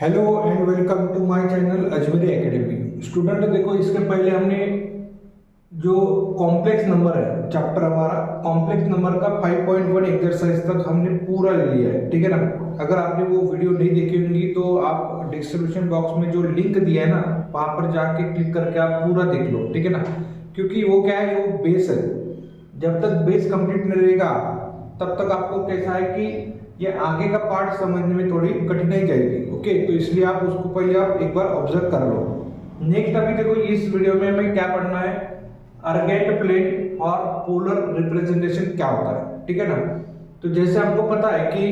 Hello and welcome to my channel Ajmeri academy. Student देखो, इसके पहले हमने जो कॉम्प्लेक्स नंबर है चैप्टर हमारा कॉम्प्लेक्स नंबर का 5.1 एक्सरसाइज तक हमने पूरा ले लिया है, ठीक है ना। अगर आपने वो वीडियो नहीं देखी होंगी तो आप डिस्क्रिप्शन बॉक्स में जो लिंक दिया है ना वहां पर जाके क्लिक करके आप पूरा देख लो, ठीक है ना। क्योंकि वो क्या है, वो बेस है। जब तक बेस कंप्लीट नहीं रहेगा तब तक आपको कैसा है कि ये आगे का पार्ट समझने में थोड़ी कठिनाई जाएगी। ओके, तो इसलिए आप उसको पहले आप एक बार ऑब्जर्व कर लो। नेक्स्ट अभी देखो, इस वीडियो में हमें क्या पढ़ना है, अर्गेंट प्लेन और पोलर रिप्रेजेंटेशन क्या होता है, ठीक है ना। तो जैसे आपको पता है कि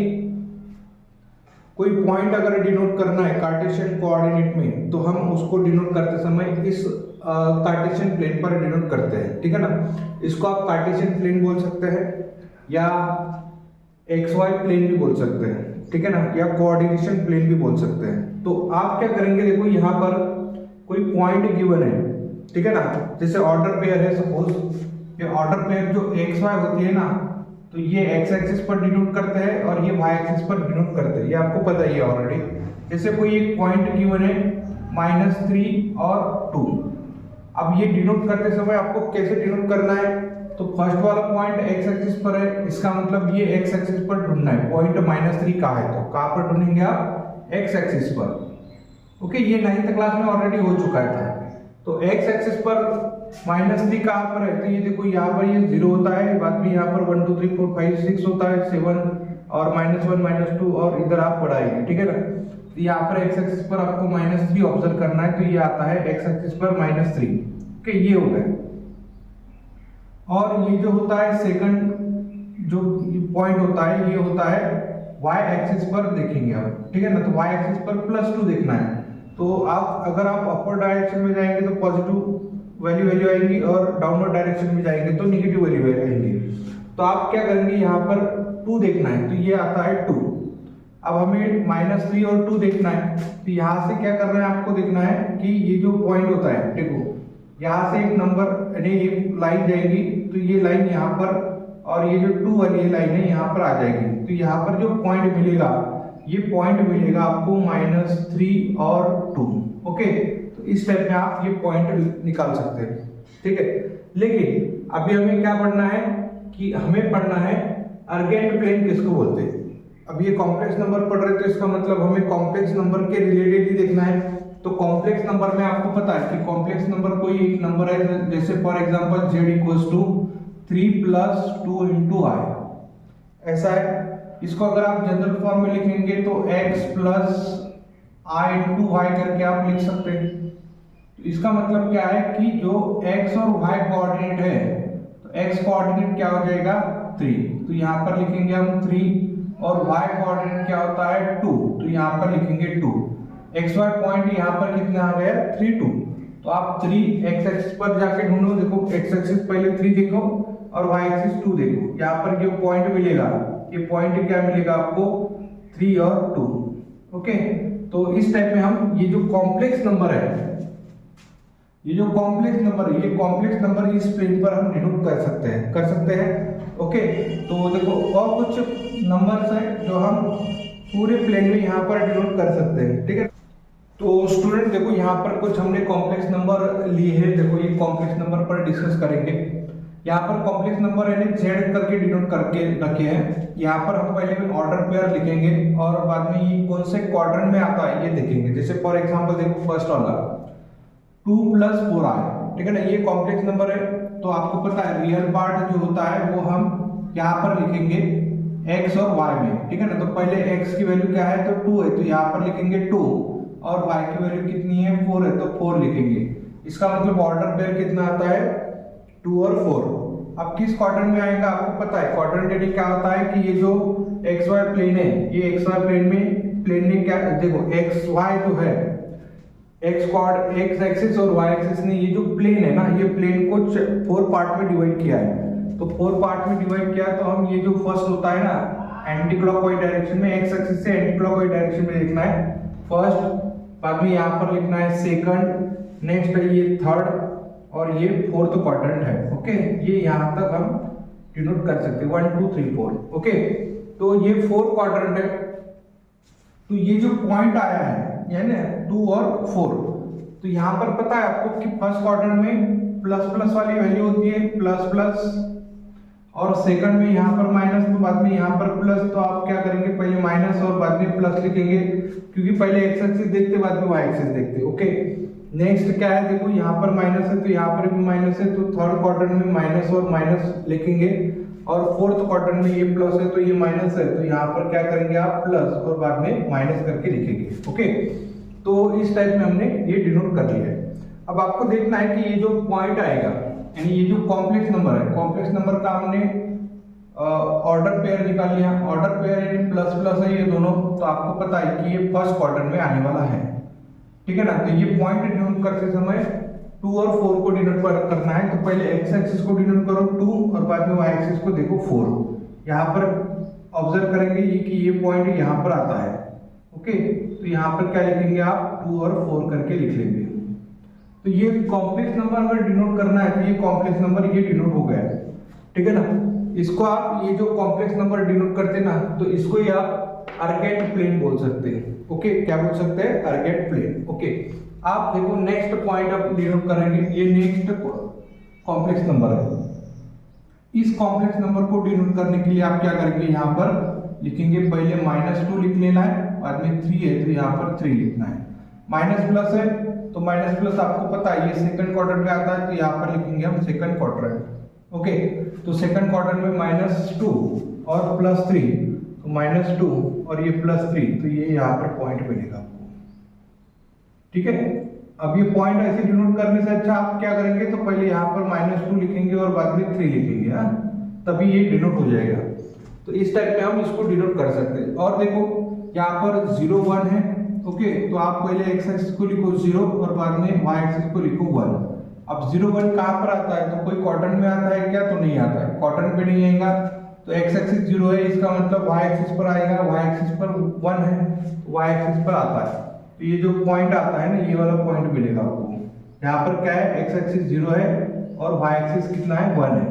कोई पॉइंट अगर डिनोट करना है कार्टेशियन कोऑर्डिनेट में तो हम उसको डिनोट करते समय इस कार्टेशियन प्लेन पर डिनोट करते हैं, ठीक है ना। इसको आप कार्टेशियन प्लेन बोल सकते हैं या XY प्लेन भी बोल सकते हैं, ठीक है ना, या कोऑर्डिनेशन प्लेन भी बोल सकते हैं। तो आप क्या करेंगे, देखो यहाँ पर कोई पॉइंट गिवन है, ठीक है ना। जैसे ऑर्डर पेयर है, सपोज ये ऑर्डर पेयर जो XY होती है ना, तो ये x एक्सिस पर डिनोट करते हैं और ये y एक्सिस पर डिनोट करते हैं, ये आपको पता ही है ऑलरेडी। जैसे कोई एक पॉइंट गिवन है -3 और 2। अब ये डिनोट करते समय आपको कैसे डिनोट करना है, तो फर्स्ट वाला पॉइंट x एक्सिस पर है, इसका मतलब ये x एक्सिस पर ढूंढना है। पॉइंट -3 कहाँ है, तो कहाँ पर ढूंढेंगे आप, x एक्सिस पर। ओके, ये 9th क्लास में ऑलरेडी हो चुका था। तो x एक्सिस पर -3 कहाँ पर है, तो ये देखो यहाँ पर ये 0 होता है, बाद में यहाँ पर 1 2 3 4 5 6 होता है, 7 और -1 -2 और इधर आप बढ़ाएंगे, ठीक है ना। तो यहाँ पर x एक्सिस पर आपको -3 ऑब्जर्व करना है, तो ये आता है x एक्सिस पर -3। ओके, ये हो गया। और ये जो होता है सेकंड जो पॉइंट होता है, ये होता है y एक्सिस पर देखेंगे आप, ठीक है ना। तो y एक्सिस पर +2 देखना है। तो आप अगर आप अपर डायरेक्शन में जाएंगे तो पॉजिटिव वैल्यू आएंगी और डाउनवर्ड डायरेक्शन में जाएंगे तो नेगेटिव वैल्यू आएंगी। तो आप क्या करेंगे, यहाँ पर 2 देखना है, तो ये आता है 2। अब हमें -3 और 2 देखना है, तो यहाँ से क्या करना है, आपको देखना है कि ये जो पॉइंट होता है, देखो यहाँ से एक नंबर यानी एक लाइन जाएगी, तो ये लाइन यहाँ पर और ये जो 2 वाली लाइन है यहाँ पर आ जाएगी। तो यहाँ पर जो पॉइंट मिलेगा, ये पॉइंट मिलेगा आपको -3 और 2। ओके, तो इस टाइप में आप ये पॉइंट निकाल सकते हैं, ठीक है। लेकिन अभी हमें क्या पढ़ना है कि हमें पढ़ना है अर्गेंट प्लेन किसको बोलते हैं। अब ये कॉम्प्लेक्स नंबर पढ़ रहे, तो इसका मतलब हमें कॉम्प्लेक्स नंबर के रिलेटेड ही देखना है। तो कॉम्प्लेक्स नंबर में आपको पता है कि कॉम्प्लेक्स नंबर कोई एक नंबर है, जैसे फॉर एग्जांपल z = 3 + 2 × i, ऐसा है। इसको अगर आप जनरल फॉर्म में लिखेंगे तो x + i × y करके आप लिख सकते हैं। तो इसका मतलब क्या है कि जो x और y कोऑर्डिनेट है, तो x कोऑर्डिनेट क्या हो जाएगा 3, तो यहाँ पर लिखेंगे हम 3, और y कोऑर्डिनेट क्या होता है 2, तो यहाँ पर लिखेंगे 2। XY पॉइंट यहाँ पर कितना आ गया 3 2। तो आप 3 x एक्सिस पर जाके ढूंढो, देखो x एक्सिस पहले 3 देखो और y एक्सिस 2 देखो। यहाँ पर जो पॉइंट मिलेगा, ये पॉइंट क्या मिलेगा आपको 3 और 2। ओके, तो इस टाइप में हम ये जो कॉम्प्लेक्स नंबर है, ये जो कॉम्प्लेक्स नंबर है, ये कॉम्प्लेक्स नंबर इस प्लेन पर हम डिनोट कर सकते हैं। ओके, तो देखो और कुछ नंबर्स हैं जो हम पूरे प्लेन में यहाँ पर डिनोट कर सकते हैं, ठीक है। तो स्टूडेंट देखो, यहाँ पर कुछ हमने कॉम्प्लेक्स नंबर लिए हैं। देखो ये कॉम्प्लेक्स नंबर पर डिस्कस करेंगे। यहाँ पर कॉम्प्लेक्स नंबर यानी z करके डिनोट करके रखे हैं। यहाँ पर हम पहले में ऑर्डर पेयर लिखेंगे और बाद में ये कौन से क्वाड्रेंट में आता है ये देखेंगे। जैसे फॉर एग्जांपल देखो फर्स्ट वाला 2 + 4i, ठीक है ना, ये कॉम्प्लेक्स नंबर है। तो आपको पता है रियल पार्ट जो होता है वो हम यहाँ पर लिखेंगे x और y में, ठीक है ना। तो पहले x की वैल्यू क्या है, तो 2 है, तो यहाँ पर लिखेंगे 2, और y की वैल्यू कितनी है 4 है, तो 4 लिखेंगे। इसका मतलब ऑर्डर पेयर कितना आता है 2 और 4। अब किस क्वाड्रेंट में आएगा आपको पता है। क्वाड्रेंट यानी क्या होता है कि ये जो XY प्लेन है, ये XY प्लेन में क्या, देखो XY जो है x एक्सिस और y एक्सिस ने ये जो प्लेन है ना, ये प्लेन को 4 पार्ट में डिवाइड किया है। तो 4 पार्ट में डिवाइड किया, तो हम ये जो फर्स्ट होता है ना एंटी क्लॉकवाइज डायरेक्शन में, x एक्सिस से एंटी क्लॉकवाइज डायरेक्शन में लिखना है फर्स्ट, बाद में यहाँ पर लिखना है सेकंड, नेक्स्ट है ये थर्ड और ये फोर्थ क्वाड्रेंट है। ओके, ये यहाँ तक हम डिनोट कर सकते हैं 1 2 3 4। ओके, तो ये 4 क्वाड्रेंट है। तो ये जो पॉइंट आया है यानी 2 और 4। तो यहाँ पर पता है आपको कि फर्स्ट क्वाड्रेंट में प्लस प्लस वाली वैल्यू होती है, प्लस प्लस, और सेकंड में यहाँ पर माइनस, तो बाद में यहाँ पर प्लस। तो आप क्या करेंगे, पहले माइनस और बाद में प्लस लिखेंगे, क्योंकि पहले एक्स एक्सिस देखते बाद में वाई एक्सिस देखते। ओके, नेक्स्ट क्या है, देखो यहाँ पर माइनस है तो यहाँ पर भी माइनस है, तो थर्ड क्वाड्रेंट में माइनस और माइनस लिखेंगे, और फोर्थ क्वाड्रेंट में ये प्लस है तो ये माइनस है, तो यहाँ पर क्या करेंगे आप प्लस और बाद में माइनस करके लिखेंगे। ओके, तो इस टाइप में हमने ये डिनोट कर लिया है। अब आपको देखना है कि ये जो पॉइंट आएगा, यानी ये जो कॉम्प्लेक्स नंबर है, कॉम्प्लेक्स नंबर का हमने ऑर्डर पेयर निकाल लिया। ऑर्डर पेयर यानी प्लस प्लस है ये दोनों, तो आपको पता है कि ये फर्स्ट क्वाड्रेंट में आने वाला है, ठीक है ना। तो ये पॉइंट डिनोट करते समय 2 और 4 को डिनोट करना है, तो पहले एक्स एक्सिस को डिनोट करो 2 और बाद में वाई एक्सिस को देखो 4। यहाँ पर ऑब्जर्व करेंगे ये कि ये पॉइंट यहाँ पर आता है। ओके, तो यहाँ पर क्या लिखेंगे आप 2 और 4 करके लिख लेंगे। तो ये कॉम्प्लेक्स नंबर अगर डिनोट करना है तो ये कॉम्प्लेक्स नंबर ये डिनोट हो गया है, ठीक है ना। इसको आप ये जो कॉम्प्लेक्स नंबर डिनोट करते हैं ना, तो इसको ही आप अर्गेट प्लेन बोल सकते हैं। ओके, क्या बोल सकते हैं, अर्गेट प्लेन। ओके, आप देखो नेक्स्ट पॉइंट आप डिनोट करेंगे, ये नेक्स्ट कॉम्प्लेक्स नंबर है। इस कॉम्प्लेक्स नंबर को डिनोट करने के लिए आप क्या करेंगे, यहाँ पर लिखेंगे, पहले -2 लिख लेना है, बाद में 3 है तो यहाँ पर 3 लिखना है। माइनस प्लस है तो माइनस प्लस आपको पता है ये सेकंड क्वाड्रेंट में आता है, तो यहाँ पर लिखेंगे हम सेकंड क्वाड्रेंट। ओके, तो सेकंड क्वाड्रेंट में -2 और +3, तो -2 और ये +3, तो ये यहाँ पर पॉइंट मिलेगा आपको, ठीक है। अब ये पॉइंट ऐसे डिनोट करने से अच्छा आप क्या करेंगे, तो पहले यहाँ पर -2 लिखेंगे और बाद में 3 लिखेंगे, हाँ, तभी ये डिनोट हो जाएगा। तो इस टाइप में हम इसको डिनोट कर सकते हैं। और देखो यहाँ पर 0 1 है। ओके, तो आप पहले एक्स एक्सिस को लिखो 0 और बाद में वाई एक्सिस को लिखो 1। अब 0 1 कहाँ पर आता है, तो कोई क्वाड्रेंट में आता है क्या, तो नहीं आता है, क्वाड्रेंट पे नहीं आएगा। तो एक्स एक्सिस 0 है, इसका मतलब वाई एक्सिस पर आएगा, वाई एक्सिस पर 1 है, वाई एक्सिस पर आता है। तो ये जो पॉइंट आता है ना, ये वाला पॉइंट मिलेगा आपको। यहाँ पर क्या है, एक्स एक्सिस 0 है और वाई एक्सिस कितना है, 1 है।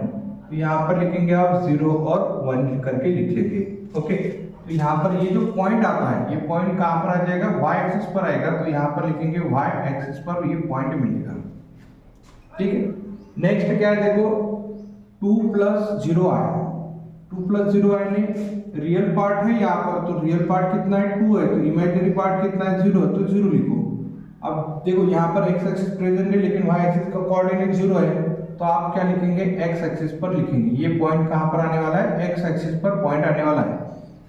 तो यहाँ पर लिखेंगे आप 0 और 1 करके लिख लेंगे। ओके, तो यहाँ पर ये जो पॉइंट आता है, ये पॉइंट कहाँ पर आ जाएगा, वाई एक्सिस पर आएगा, तो यहाँ पर लिखेंगे वाई एक्सिस पर ये पॉइंट मिलेगा, ठीक है। नेक्स्ट क्या है, देखो 2 + 0 आया, 2 + 0 आया नहीं, रियल पार्ट है यहाँ पर, तो रियल पार्ट कितना है, 2 है, तो इमेजिनरी पार्ट कितना है, 0 है, तो 0 लिखो। अब देखो यहाँ पर एक्स एक्सिस प्रेजेंट है लेकिन वाई एक्सिस का कोऑर्डिनेट 0 है, तो आप क्या लिखेंगे, एक्स एक्सिस पर लिखेंगे। ये पॉइंट कहाँ पर आने वाला है, एक्स एक्सिस पर पॉइंट आने वाला है।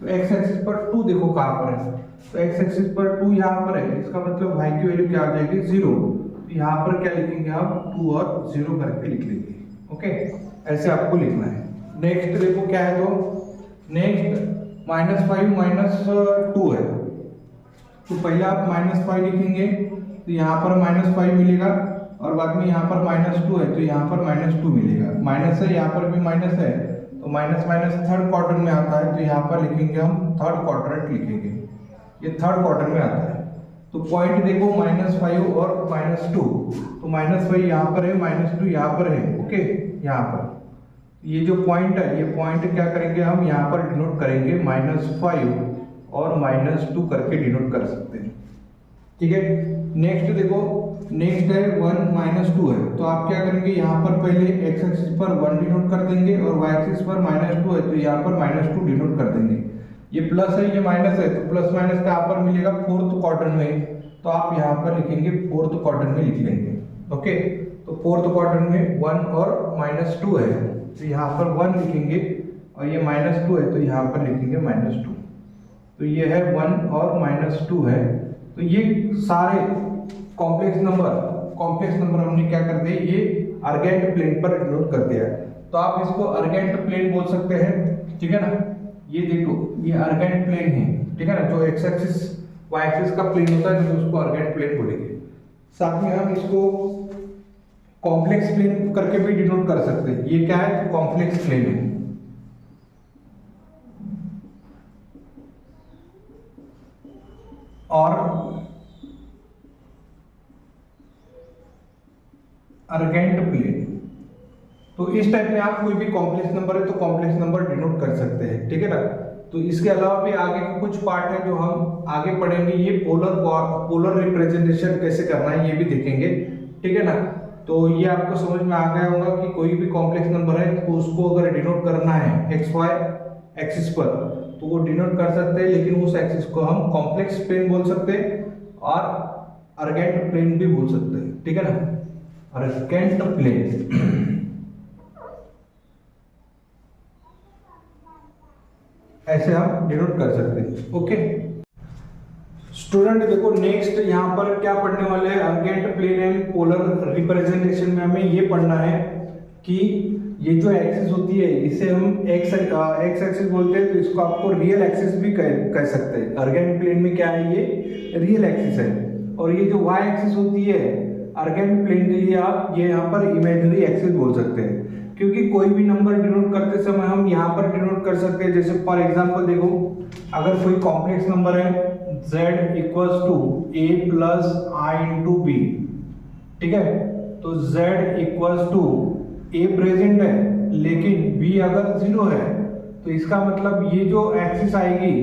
तो एक्स एक्सिस पर 2 देखो कहाँ पर है, तो एक्स एक्सिस पर 2 यहाँ पर है, इसका मतलब वाई की वैल्यू क्या आ जाएगी, 0। तो यहाँ पर क्या लिखेंगे आप, 2 और 0 करके लिख लेंगे। ओके, ऐसे आपको लिखना है। नेक्स्ट देखो क्या है, तो नेक्स्ट -5 - 2 है, तो पहले आप -5 लिखेंगे, तो यहाँ पर -5 मिलेगा, और बाद में यहाँ पर -2 है, तो यहाँ पर -2 मिलेगा। माइनस है, यहाँ पर भी माइनस है, तो माइनस माइनस थर्ड क्वाड्रेंट में आता है, तो यहाँ पर लिखेंगे हम थर्ड क्वाड्रेंट लिखेंगे, ये थर्ड क्वाड्रेंट में आता है। तो पॉइंट देखो -5 और -2, तो -5 यहाँ पर है, -2 यहाँ पर है। ओके, यहाँ पर ये जो पॉइंट है, ये पॉइंट क्या करेंगे हम यहाँ पर डिनोट करेंगे, -5 और -2 करके डिनोट कर सकते हैं, ठीक है। नेक्स्ट देखो, नेक्स्ट है 1 - 2 है, तो आप क्या करेंगे, यहाँ पर पहले एक्स एक्सिस पर 1 डिनोट कर देंगे और वाई एक्सिस पर -2 है, तो यहाँ पर -2 डिनोट कर देंगे। ये प्लस है, ये माइनस है, तो प्लस माइनस कहाँ पर मिलेगा, फोर्थ क्वाड्रेंट में, तो आप यहाँ पर लिखेंगे फोर्थ क्वाड्रेंट में लिख लेंगे। ओके, तो फोर्थ क्वाड्रेंट में 1 और -2 है, तो यहाँ पर 1 लिखेंगे, और ये -2 है, तो यहाँ पर लिखेंगे -2। तो ये है 1 और -2 है। तो ये सारे कॉम्प्लेक्स नंबर हमने क्या कर दिया, ये अर्गेंट प्लेन पर डिनोट कर दिया है। तो आप इसको अर्गेंट प्लेन बोल सकते हैं, ठीक है ना। ये देखो, ये अर्गेंट प्लेन है, ठीक है ना, जो एक्स एक्सिस वाई एक्सिस का प्लेन होता है, तो उसको अर्गेंट प्लेन बोलेंगे। साथ में हम इसको कॉम्प्लेक्स प्लेन करके भी डिनोट कर सकते हैं। ये क्या है, तो कॉम्प्लेक्स प्लेन है। और अर्गेंट प्लेन, तो इस टाइप में आप कोई भी कॉम्प्लेक्स नंबर है तो कॉम्प्लेक्स नंबर डिनोट कर सकते हैं, ठीक है ना। तो इसके अलावा भी आगे के कुछ पार्ट है जो हम आगे पढ़ेंगे, ये पोलर रिप्रेजेंटेशन कैसे करना है ये भी देखेंगे, ठीक है ना। तो ये आपको समझ में आ गया होगा कि कोई भी कॉम्प्लेक्स नंबर है तो उसको अगर डिनोट करना है एक्स वाई एक्सिस पर तो वो डिनोट कर सकते हैं, लेकिन उस एक्सिस को हम कॉम्प्लेक्स प्लेन बोल सकते हैं और अर्गेंट प्लेन भी बोल सकते हैं, ठीक है ना। अर्गेंट प्लेन ऐसे हम डिनोट कर सकते हैं, ओके। स्टूडेंट देखो नेक्स्ट यहाँ पर क्या पढ़ने वाले हैं, Argand plane and polar representation में हमें ये पढ़ना है कि ये जो एक्सिस होती है इसे हम एक्स एक्सिस बोलते हैं, तो इसको आपको रियल एक्सिस भी कह सकते हैं। अर्गेंट प्लेन में क्या है, ये रियल एक्सिस है। और ये जो वाई एक्सिस होती है अर्गेंट प्लेन के लिए आप ये यहाँ पर इमेजिनरी एक्सिस बोल सकते हैं, क्योंकि कोई भी नंबर डिनोट करते समय हम यहाँ पर डिनोट कर सकते हैं। जैसे फॉर एग्जांपल देखो, अगर कोई कॉम्प्लेक्स नंबर है z equals to a plus i into b, ठीक है, तो z equals to a present है लेकिन b अगर 0 है तो इसका मतलब ये जो एक्सिस आएगी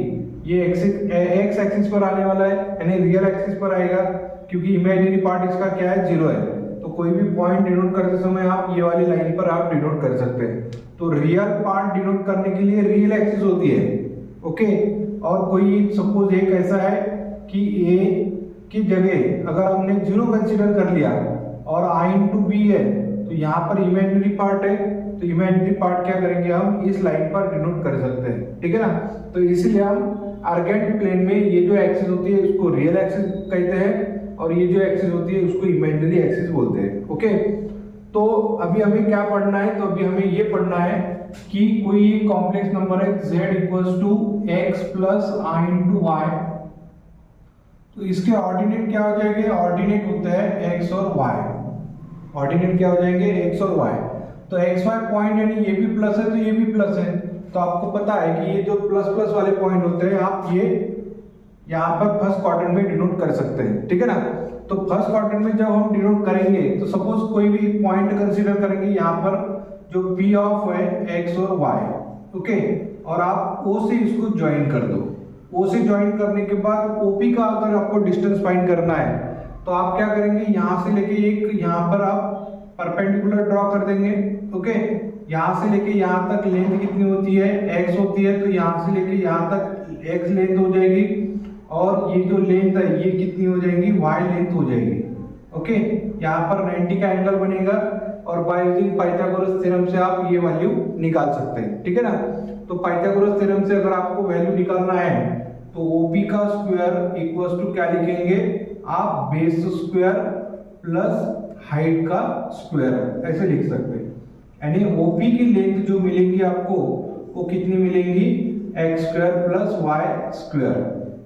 ये एक्स एक्सिस पर आने वाला है, यानी रियल एक्सिस पर आएगा, क्योंकि इमेजिनरी पार्ट इसका क्या है 0 है। तो कोई भी पॉइंट डिनोट करते समय आप ये वाली लाइन पर आप डिनोट कर सकते हैं। तो रियल पार्ट डिनोट करने के लिए रियल एक्सिस होती है, ओके। और कोई सपोज एक ऐसा है कि a की जगह अगर हमने 0 कंसीडर कर लिया और i इंटू बी है तो यहाँ पर इमेजिनरी पार्ट है, तो इमेजिनरी पार्ट क्या करेंगे हम इस लाइन पर डिनोट कर सकते हैं, ठीक है ना। तो इसलिए हम अर्गेंट प्लेन में ये जो एक्सिस होती है उसको रियल एक्सिस कहते हैं और ये जो एक्सिस होती है उसको इमेजिनरी एक्सिस बोलते हैं, ओके। तो अभी हमें क्या पढ़ना है, तो अभी हमें ये पढ़ना है कि कोई कॉम्प्लेक्स नंबर है z equals to x plus i into y, तो इसके ऑर्डिनेट क्या हो जाएंगे, ऑर्डिनेट होता है x और y, ऑर्डिनेट क्या हो जाएंगे x और y। तो x y पॉइंट यानी ये भी प्लस है तो ये भी प्लस है, तो आपको पता है कि ये जो प्लस प्लस वाले पॉइंट होते हैं आप ये यहाँ पर फर्स्ट क्वाड्रेंट में डिनोट कर सकते हैं, ठीक है ना। तो फर्स्ट क्वाड्रेंट में जब हम डिनोट करेंगे तो सपोज कोई भी पॉइंट कंसीडर करेंगे यहाँ पर जो P ऑफ है x और y, ओके, और आप O से इसको ज्वाइन कर दो। O से ज्वाइन करने के बाद OP का अगर आपको डिस्टेंस फाइंड करना है तो आप क्या करेंगे, यहाँ से लेके एक यहाँ पर आप परपेंडिकुलर ड्रॉ कर देंगे, ओके। यहाँ से लेके यहाँ तक लेंथ कितनी होती है, x होती है, तो यहाँ से लेके यहाँ तक x लेंथ हो जाएगी और ये जो लेंथ है ये कितनी हो जाएगी, y लेंथ हो जाएगी, ओके। यहाँ पर 90 का एंगल बनेगा और बाय यूजिंग पाइथागोरस थ्योरम से आप ये वैल्यू निकाल सकते हैं, ठीक है ना। तो पाइथागोरस थ्योरम से अगर आपको वैल्यू निकालना है तो OP का स्क्वायर इक्वल्स टू क्या लिखेंगे आप, बेस स्क्वायर प्लस हाइट का स्क्वायर, ऐसे लिख सकते हैं। यानी OP की लेंथ जो मिलेंगी आपको वो कितनी मिलेंगी, x square plus y square.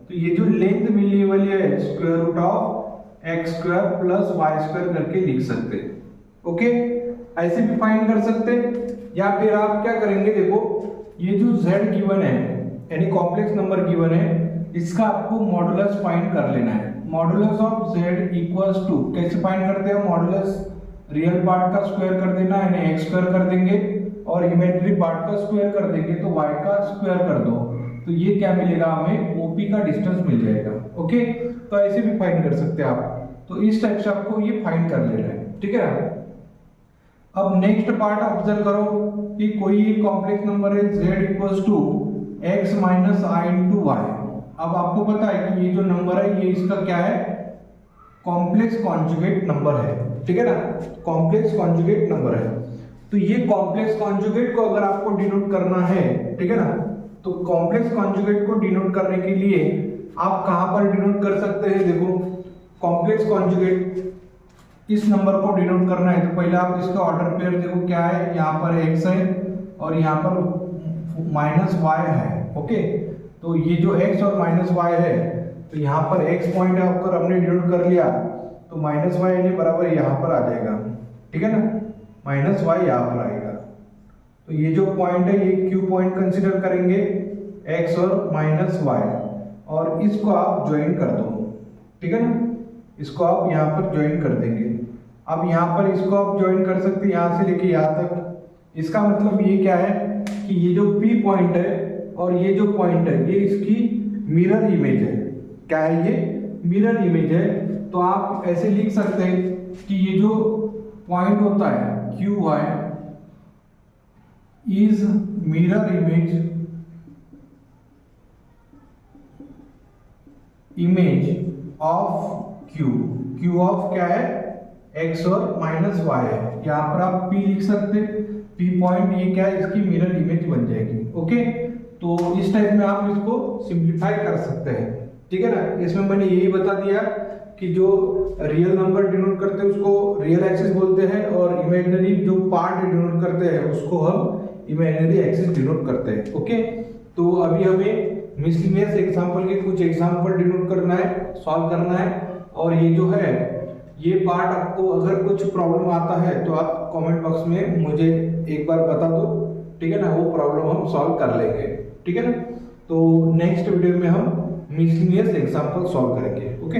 तो ये जो लेंथ मिलने वाली है square root of x square plus y square करके लिख सकते हैं, ओके। ऐसे भी फाइंड कर सकते हैं, या फिर आप क्या करेंगे, देखो ये जो z गिवन है यानी कॉम्प्लेक्स नंबर गिवन है इसका आपको मॉडुलस फाइंड कर लेना है। Modulus of z equals to कैसे फाइंड करते हैं, मॉडुलस रियल पार्ट का स्क्वायर कर देना है यानी x स्क्वायर कर देंगे और इमेजिनरी पार्ट का स्क्वायर कर देंगे तो y का स्क्वायर कर दो, तो ये क्या मिलेगा हमें, OP का डिस्टेंस मिल जाएगा, ओके। तो ऐसे भी फाइंड कर सकते हैं आप, तो इस टाइप से आपको ये फाइंड कर लेना है, ठीक है। अब नेक्स्ट पार्ट ऑब्जर्व करो कि कोई कॉम्प्लेक्स नंबर है z equals to x minus i into y. अब आपको पता है कि ये जो नंबर है ये इसका क्या है, कॉम्प्लेक्स कॉन्जुगेट नंबर है, ठीक है ना, कॉम्प्लेक्स कॉन्जुगेट नंबर है। तो ये कॉम्प्लेक्स कॉन्जुगेट को अगर आपको डिनोट करना है, ठीक है ना, तो कॉम्प्लेक्स कॉन्जुगेट को डिनोट करने के लिए आप कहां पर डिनोट कर सकते हैं, देखो कॉम्प्लेक्स कॉन्जुगेट इस नंबर को डिनोट करना है तो पहले आप इसका ऑर्डर पेयर देखो क्या है, यहाँ पर x है और यहाँ पर माइनस y है, ओके। तो ये जो x और माइनस y है तो यहाँ पर x पॉइंट है अगर हमने डिनोट कर लिया तो माइनस y यानी बराबर यहाँ पर आ जाएगा, ठीक है ना, माइनस y यहाँ पर आएगा। तो ये जो पॉइंट है ये Q पॉइंट कंसिडर करेंगे x और माइनस y और इसको आप ज्वाइन कर दो, ठीक है ना, इसको आप यहाँ पर ज्वाइन कर देंगे। अब यहाँ पर इसको आप ज्वाइन कर सकते हैं यहाँ से लेके यहाँ तक। इसका मतलब ये क्या है कि ये जो P पॉइंट है और ये जो पॉइंट है ये इसकी मिरर इमेज है। क्या है ये? मिरर इमेज है। तो आप ऐसे लिख सकते हैं कि ये जो पॉइंट होता है QY is mirror image of Q of क्या है? X और -Y है। यहाँ पर आप P लिख सकते हैं। P पॉइंट ये क्या है? इसकी मिरर इमेज बन जाएगी। ओके, तो इस टाइप में आप इसको सिंप्लीफाई कर सकते हैं। ठीक है ना। इसमें मैंने यही बता दिया कि जो रियल नंबर डिनोट करते हैं उसको रियल एक्सिस बोलते हैं और इमेजिनरी जो पार्ट डिनोट करते हैं उसको हम इमेजिनरी एक्सिस डिनोट करते हैं। ओके, तो अभी हमें मिसलिनियस एग्जांपल के कुछ एग्जांपल डिनोट करना है, सॉल्व करना है। और ये जो है ये पार्ट आपको अगर कुछ प्रॉब्लम आता है तो आप कमेंट बॉक्स में मुझे एक बार बता दो। ठीक है ना, वो प्रॉब्लम हम सॉल्व कर लेंगे। ठीक है ना। तो नेक्स्ट वीडियो में हम मिसलिनियस एग्जांपल सॉल्व करेंगे। ओके।